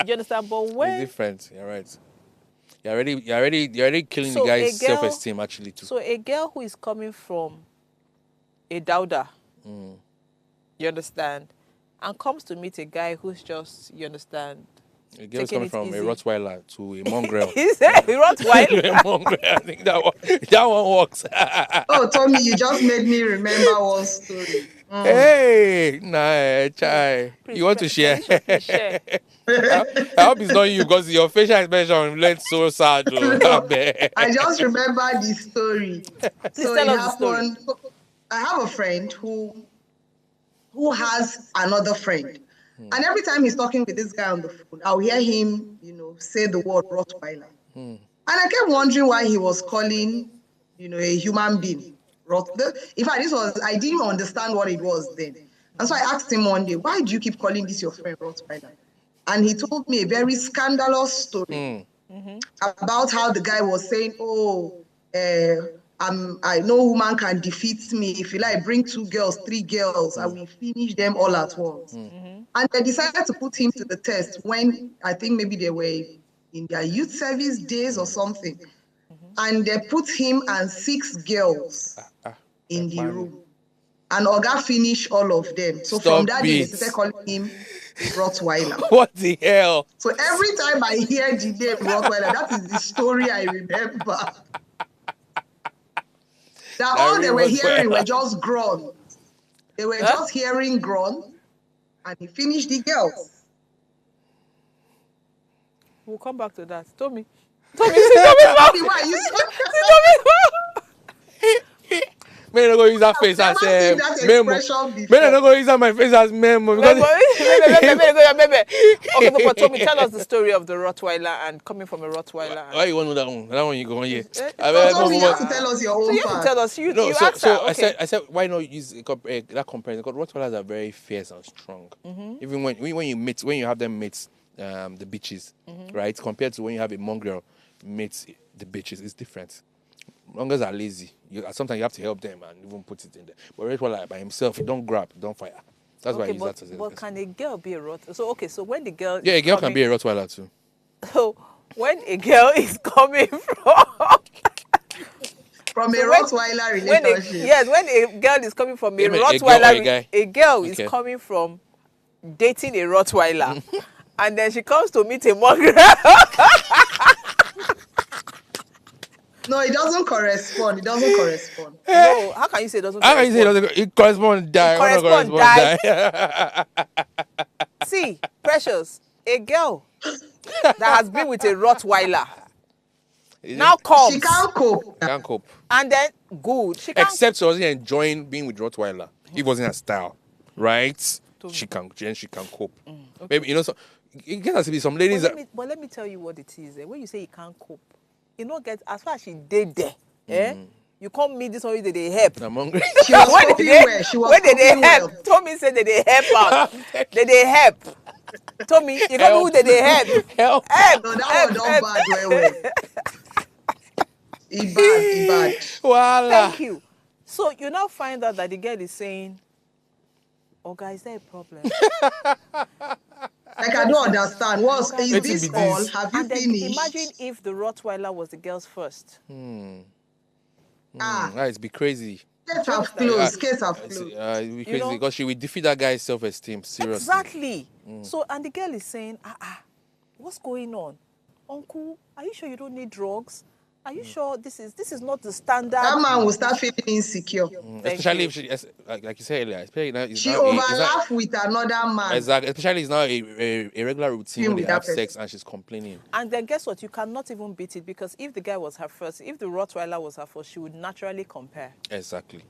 You understand? But when... It's different, you're right. You're already killing the guy's self-esteem, actually, too. So a girl who is coming from a dowder, you understand, and comes to meet a guy who's just, you understand, a girl's coming from a Rottweiler to a mongrel. Is that a Rottweiler? To a mongrel. I think that one works. Oh, Tommy, you just made me remember one story. Hey, nah, chai. Please, you want to share? Please share. I hope it's not you, because your facial expression looks so sad. I just remember the story. So it happened. I have a friend who has another friend. And every time he's talking with this guy on the phone, I'll hear him, say the word Rottweiler. And I kept wondering why he was calling, a human being. In fact, I didn't understand what it was then. And so I asked him one day, why do you keep calling this your friend Rottweiler? And he told me a very scandalous story about how the guy was saying, I know woman can defeat me. If you like, bring 2 girls, 3 girls, and we finish them all at once. And they decided to put him to the test when I think maybe they were in their youth service days or something. And they put him and 6 girls in the room. And Oga finished all of them. So from that day, they started calling him Rottweiler. What the hell? So every time I hear the name Rottweiler, that is the story I remember. That all they were hearing were just groans. They were just hearing groans, and he finished the girls. We'll come back to that. Tommy, why you Man, I'm going to use that face as memo. Man, I'm going to use that my face as memo. Okay, but Tommy, tell us the story of the Rottweiler and coming from a Rottweiler. Why you want to know that one? That one you go on here. Tommy, you have to tell us your own So you have to tell us. You asked so her. Okay. I said, why not use that comparison? Because Rottweilers are very fierce and strong. Even when you have them mates, the bitches, right? Compared to when you have a mongrel mates the bitches, it's different. Mongrels are lazy. Sometimes you have to help them and even put it in there. But Rottweiler by himself, he don't grab, don't fire. That's why I use that as But can a girl be a Rottweiler? So when the girl a girl can be a Rottweiler too. So when a girl is coming from a Rottweiler relationship. When a girl is coming from a Rottweiler, a girl is coming from dating a Rottweiler, and then she comes to meet a mongrel. No, it doesn't correspond. No, how can you say it doesn't correspond? How can you say it corresponds? Die. See, Precious, a girl that has been with a Rottweiler now comes. She can't cope. And then, good. She can't. Except she wasn't enjoying being with Rottweiler. It wasn't her style, right? She can cope. Okay. Maybe, so it has to be some ladies but let me tell you what it is. When you say you can't cope, as far as she did there, you can't meet this one, they help. I'm hungry. She was coping well. When did they help? Tommy said that they help out. They help. Tommy, you know who did they help? Help. No, that one don't bad well. He bad. Voila. Thank you. So you now find out that the girl is saying, "Oh, guys, is there a problem?" Like, I don't understand. Is this all? Have you finished? Imagine if the Rottweiler was the girl's first. It's be crazy. Case have closed. It'd be crazy because she will defeat that guy's self-esteem. Seriously. Exactly. So, and the girl is saying, what's going on? Uncle, are you sure you don't need drugs? Are you sure this is not the standard? That man will start feeling insecure. Especially if she, like you said earlier, she overlaps with another man. Exactly. Especially it's now a regular routine when they have sex and she's complaining. And then guess what? You cannot even beat it because if the guy was her first, if the Rottweiler was her first, she would naturally compare. Exactly.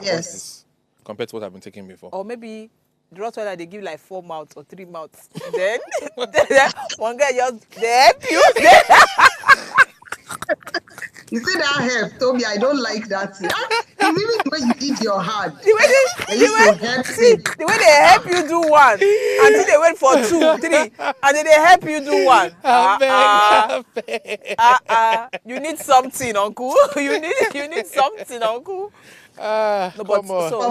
Yes. This compared to what I've been taking before. Or maybe the Rottweiler, they give like 4 mouths or 3 mouths. Then one guy just, they help you. You see that help, Toby? I don't like that. Even the way you eat your hand. The way they help you do one, until they wait for 2, 3, and then they help you do one. You need something, uncle. You need something, uncle. Of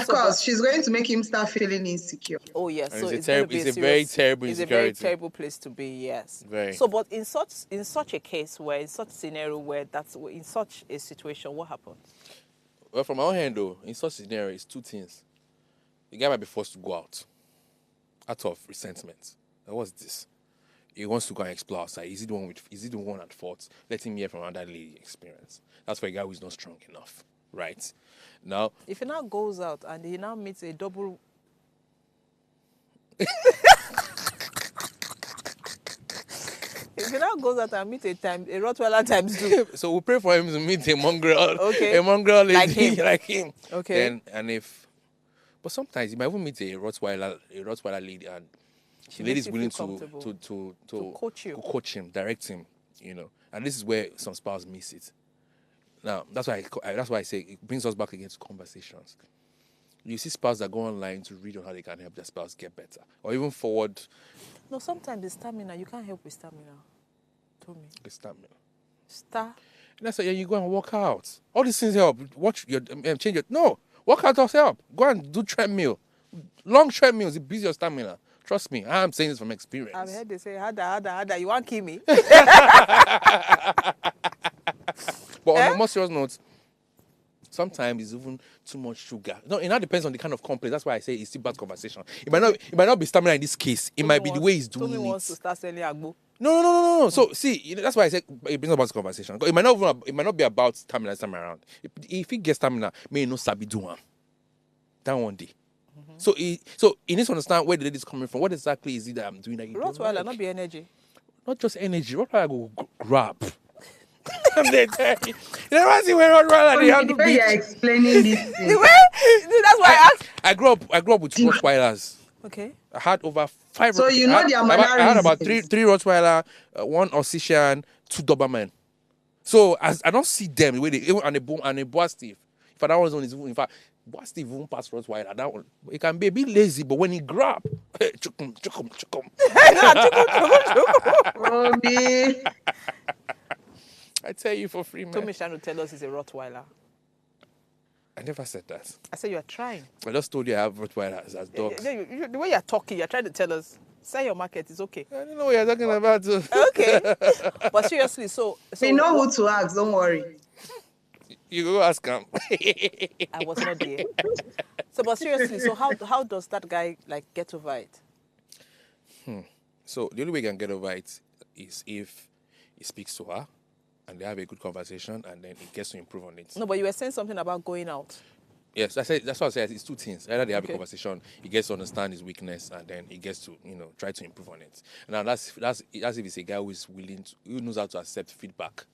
course, she's going to make him start feeling insecure. Oh yes, so it's a very terrible insecurity. It's a very terrible place to be. Yes. Very. So, but in such a case where, in such scenario where that's in such a situation, what happens? Well, from our hand though, in such scenario, it's 2 things. The guy might be forced to go out of resentment. Now, what's this? He wants to go and explore outside. Is he the one at fault? Let him hear from another lady experience. That's for a guy who's not strong enough, right? Now, if he now goes out and he now meets a double. If he now goes out and meets a Rottweiler times 2. So we pray for him to meet a mongrel, okay. A mongrel lady like him. Okay. But sometimes you might even meet a Rottweiler lady, and the lady is willing to coach him, direct him, And this is where some spouse miss it. Now, that's why I say it brings us back again to conversations. You see spouses that go online to read on how they can help their spouse get better. Or even forward. No, sometimes the stamina, you can't help with stamina. Tommy. The stamina. And that's why you go and work out. All these things help. Watch your change your. No, work out does help. Go and do treadmill. Long treadmills, it builds your stamina. Trust me, I'm saying this from experience. I've heard they say, harder. You want to kill me? But on a more serious note, Sometimes it's even too much sugar. No, it now depends on the kind of complex. That's why I say it's still bad conversation. It might not be stamina in this case. It might be the way he's doing Tommy it. wants to start selling agbo. No. So see, that's why I said it brings about the conversation. It might not be about stamina this time around. If he gets stamina, may no sabi do one. That one day. So he needs to understand where the lady is coming from. What exactly is it that I'm doing that you don't Rottweiler, like? not be energy. Not just energy. What do I go grab? I'm there telling you. You never see where Rottweiler they handle The way you're bitch. explaining this thing. That's why I asked. I grew up with Rottweilers. Okay. I had over 5. So you know their I had about mannerisms. three Rottweiler, 1 Ossetian, 2 Doberman. So as I don't see them the way they even and a Boa Steve. For that one is in fact Boa Steve won't pass Rottweiler. That one it can be a bit lazy, but when he grab, chukum. Robbie. I tell you for free, man. Tommy trying to tell us he's a Rottweiler. I never said that. I said you are trying. I just told you I have Rottweilers as dogs. The way you're talking, you're trying to tell us, sell your market is okay. I don't know what you're talking about. Okay. But seriously, so We know who to ask, don't worry. You go ask him. I was not there. So, but seriously, so how does that guy like get over it? So the only way he can get over it is if he speaks to her and they have a good conversation and then he gets to improve on it. No, but you were saying something about going out. Yes, that's what I said. It's 2 things. Either they have Okay. a conversation, he gets to understand his weakness, and then he gets to, try to improve on it. Now that's if it's a guy who is willing to, who knows how to accept feedback.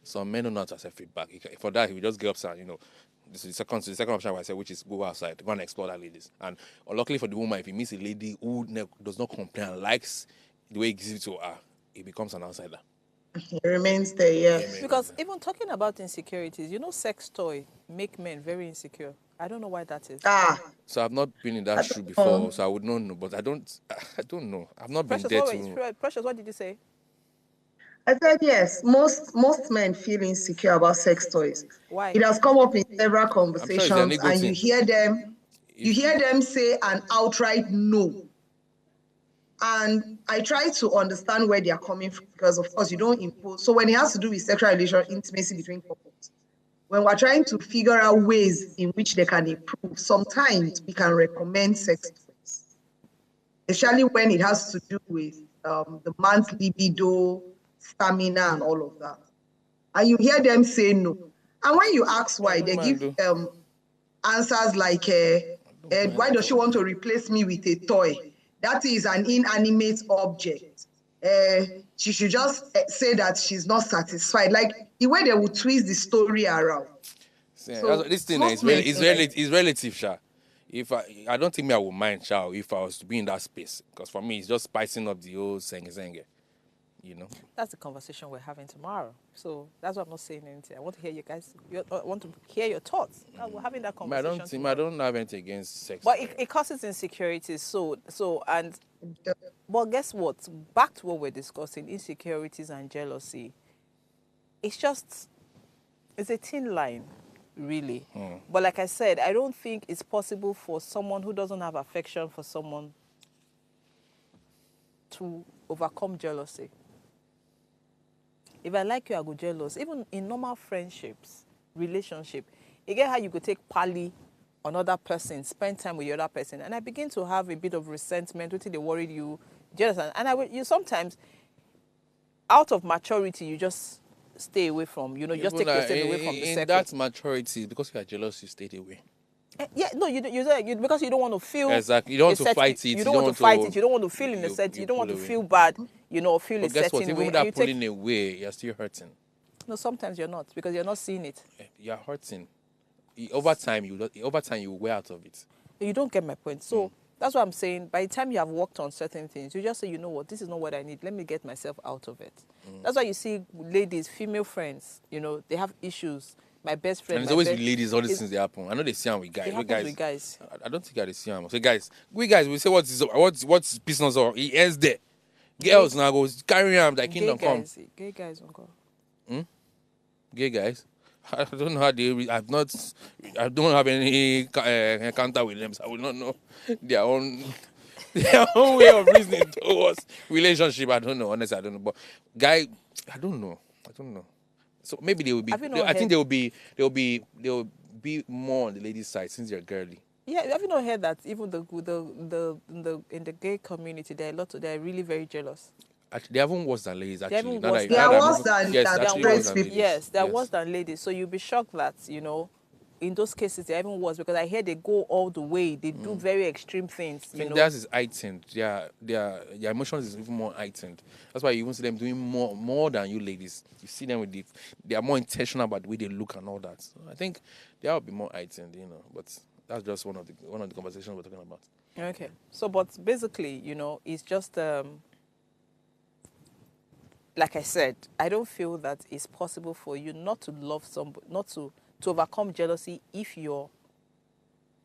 Some men don't know how to accept feedback. For that, he will just get upset, This is the second option I said, which is go outside, go and explore that ladies. And luckily for the woman, if he meets a lady who does not complain and likes the way he gives it to her, he becomes an outsider. It remains there, yeah. Because even talking about insecurities, sex toy make men very insecure. I don't know why that is. So I've not been in that shoe before, so I would not know. But I don't know. I've not Precious, been there to. Precious, what did you say? I said yes. Most men feel insecure about sex toys. Why? It has come up in several I'm sure it's an conversations, ego and thing. you hear them say an outright no. And I try to understand where they are coming from because, of course, you don't impose. So when it has to do with sexual intimacy between couples, when we're trying to figure out ways in which they can improve, sometimes we can recommend sex toys, especially when it has to do with the man's libido, stamina, and all of that. And you hear them say no. And when you ask why, they give answers like, why does she want to replace me with a toy? That is an inanimate object. She should just say that she's not satisfied. Like the way they would twist the story around. So this thing is relative, Sha. If I don't think I would mind, Sha, if I was to be in that space, because for me it's just spicing up the old senge. That's the conversation we're having tomorrow. So that's why I'm not saying anything. I want to hear you guys. I want to hear your thoughts. We're having that conversation. I don't have anything against sex. But it causes insecurities. But guess what? Back to what we're discussing, insecurities and jealousy. It's a thin line, really. But like I said, I don't think it's possible for someone who doesn't have affection for someone to overcome jealousy. If I like you, I go jealous. Even in normal friendships, relationship, you get how you could take pally on another person, spend time with the other person, and I begin to have a bit of resentment, what they worried you, jealous, and you sometimes, out of maturity, you just stay away from, just take yourself away from the circle. In that maturity, because you are jealous, you stayed away. Yeah, no, you because you don't want to feel exactly. You don't want to fight it. You don't want to fight it. You don't want to feel in a set. You don't want to feel bad. Feel but a guess certain what? Even way. without pulling away, you're still hurting. No, sometimes you're not because you're not seeing it. You're hurting. Over time, you wear out of it. You don't get my point. So that's what I'm saying. By the time you have worked on certain things, you just say, you know what, this is not what I need. Let me get myself out of it. That's why you see ladies, female friends, they have issues. My best friend. And it's always with ladies, all these things they happen. I know they see them with guys. It happens with guys. I don't think I see them. So guys, we say what's business or he ends there. Girls now goes carry on like kingdom come. Gay guys, uncle. Gay guys. I don't know how I don't have any encounter with them, so I will not know their own way of reasoning towards relationship. I don't know. Honestly, I don't know. But guy, I don't know. So maybe they will be. I think they will be be more on the lady's side since you're girly. Yeah, have you not heard that even in the gay community, they're really very jealous. Actually, they're even worse than ladies. Actually, even Now worse that- They now are that- worse than yes, than actually straight worse than people. ladies. Yes, they're Yes. worse than ladies. So you'll be shocked that, in those cases, they're even worse because I hear they go all the way. They do very extreme things, I think theirs is heightened. Their emotions is even more heightened. That's why you even see them doing more than you ladies. You see them with they are more intentional about the way they look and all that. So I think they will be more heightened, But that's just one of the conversations we're talking about. Okay. So, but basically, it's just, like I said, I don't feel that it's possible for you not to love somebody, not to overcome jealousy if you're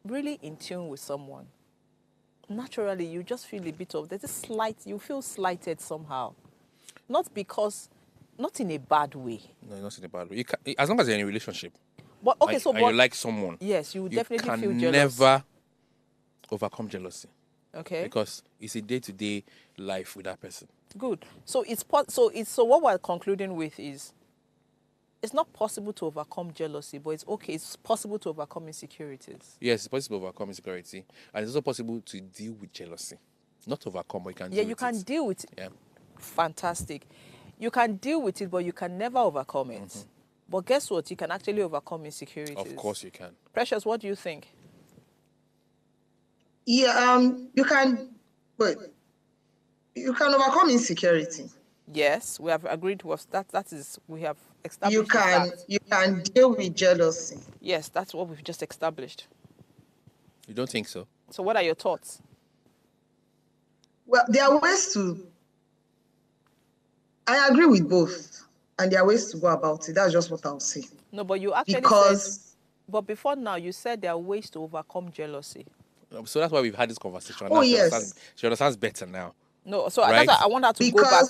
really in tune with someone. Naturally, you just feel a bit of, you feel slighted somehow. Not in a bad way. No, not in a bad way. As long as you're in a relationship. But okay, and you like someone. Yes, you definitely can feel jealous. never overcome jealousy. Okay. Because it's a day-to-day life with that person. Good. So so what we're concluding with is, it's not possible to overcome jealousy, but it's okay. It's possible to overcome insecurities. Yes, it's possible to overcome insecurity, and it's also possible to deal with jealousy. Not overcome, but you can. Yeah, you can deal with it. Yeah. Fantastic. You can deal with it, but you can never overcome it. Mm-hmm. But guess what? You can actually overcome insecurities. Of course, you can. Precious, what do you think? Yeah, you can, but you can overcome insecurity. Yes, we have agreed with that. We have established. You can deal with jealousy. Yes, that's what we've just established. You don't think so? So what are your thoughts? Well, there are ways to. I agree with both, and there are ways to go about it. That's just what I'll say. No, but you actually Because but before now, you said there are ways to overcome jealousy. So that's why we've had this conversation. Oh, Now yes. She understands better now. No, so Right. that's why I want her to go back.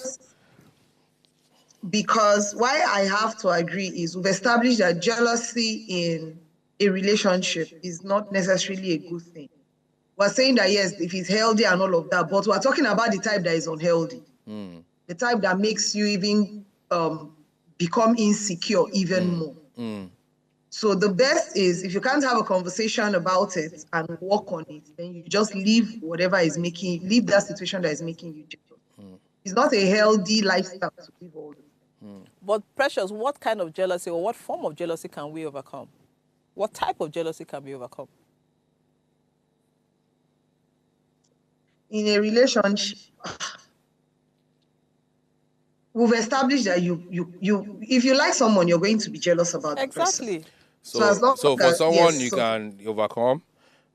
Because why I have to agree is we've established that jealousy in a relationship is not necessarily a good thing. We're saying that yes, if it's healthy and all of that, but we're talking about the type that is unhealthy. The type that makes you even become insecure even more. So the best is, if you can't have a conversation about it and work on it, then you just leave leave that situation that is making you jealous. It's not a healthy lifestyle to live all the time. But Precious, what kind of jealousy or what form of jealousy can we overcome? What type of jealousy can we overcome? In a relationship, we've established that if you like someone, you're going to be jealous about the person. Exactly. So as long So for as- someone yes, you so- can overcome,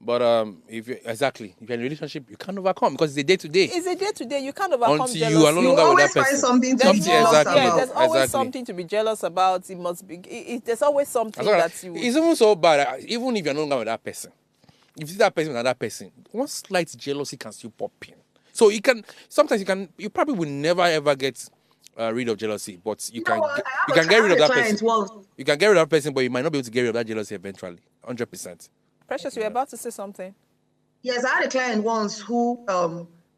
but if you're in a relationship, you can't overcome because it's a day-to-day. It's a day-to-day. You can't overcome Until jealousy. you are no You longer with always that person. find something to There's be Something- jealous exactly. Yeah, about. there's always Exactly. something to be jealous about. It must be. There's always something that you. It's even so bad. Even if you're no longer with that person, if you see that person with another person, one slight jealousy can still pop in. So you probably will never ever get rid of jealousy, but you can get rid of that person. You can get rid of that person, but you might not be able to get rid of that jealousy eventually. 100%. Precious, you're about to say something. Yes, I had a client once who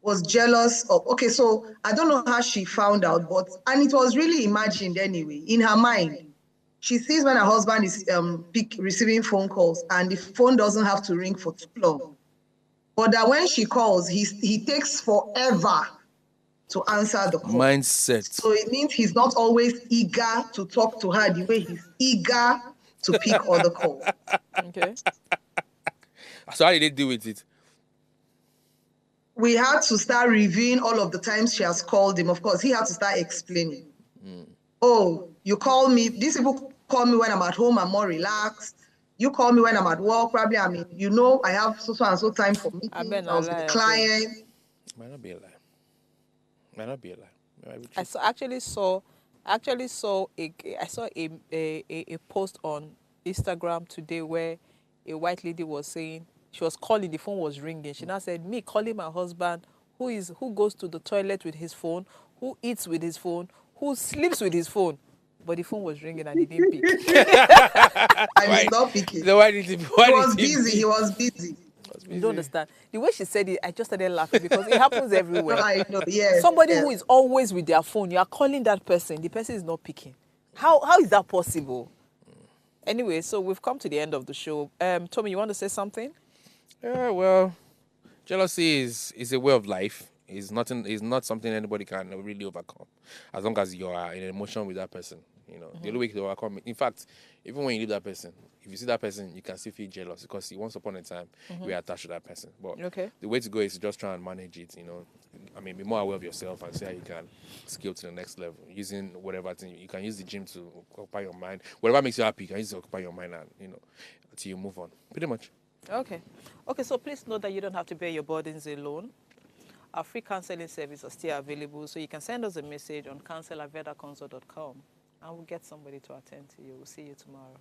was jealous of, okay, so I don't know how she found out, and it was really imagined anyway, in her mind. She sees when her husband is receiving phone calls and the phone doesn't have to ring for too long. But that when she calls, he takes forever to answer the call. Mindset. So it means he's not always eager to talk to her the way he's eager to pick other calls. Okay. So how did they deal with it? We had to start reviewing all of the times she has called him. Of course, he had to start explaining. Oh, you call me, these people call me when I'm at home, I'm more relaxed. You call me when I'm at work, probably, I have so and so time for meetings, I was with the client. Might not be a lie. Might not be a lie. Might be I true. saw a post on Instagram today where a white lady was saying she was calling, the phone was ringing. She now said, me calling my husband, who goes to the toilet with his phone, who eats with his phone, who sleeps with his phone, but the phone was ringing and he didn't pick. I did not pick it. So why did he He was busy. You don't understand. The way she said it, I just started laughing because it happens everywhere. I know, yes. Somebody yes. who is always with their phone, you are calling that person, the person is not picking. How is that possible? Anyway, so we've come to the end of the show. Tommy, you want to say something? Yeah, well, jealousy is a way of life. It's nothing. It's not something anybody can really overcome, as long as you are in an emotion with that person. You know, the only way to overcome it. In fact, even when you leave that person, if you see that person, you can still feel jealous because once upon a time you were attached to that person. But the way to go is to just try and manage it. You know, I mean, be more aware of yourself and see how you can scale to the next level using whatever thing. You can use the gym to occupy your mind. Whatever makes you happy, you can use it to occupy your mind, and until you move on. Pretty much. Okay. Okay, so please note that you don't have to bear your burdens alone. Our free counseling service are still available, so you can send us a message on counsel@vedaconsult.com and we'll get somebody to attend to you. We'll see you tomorrow.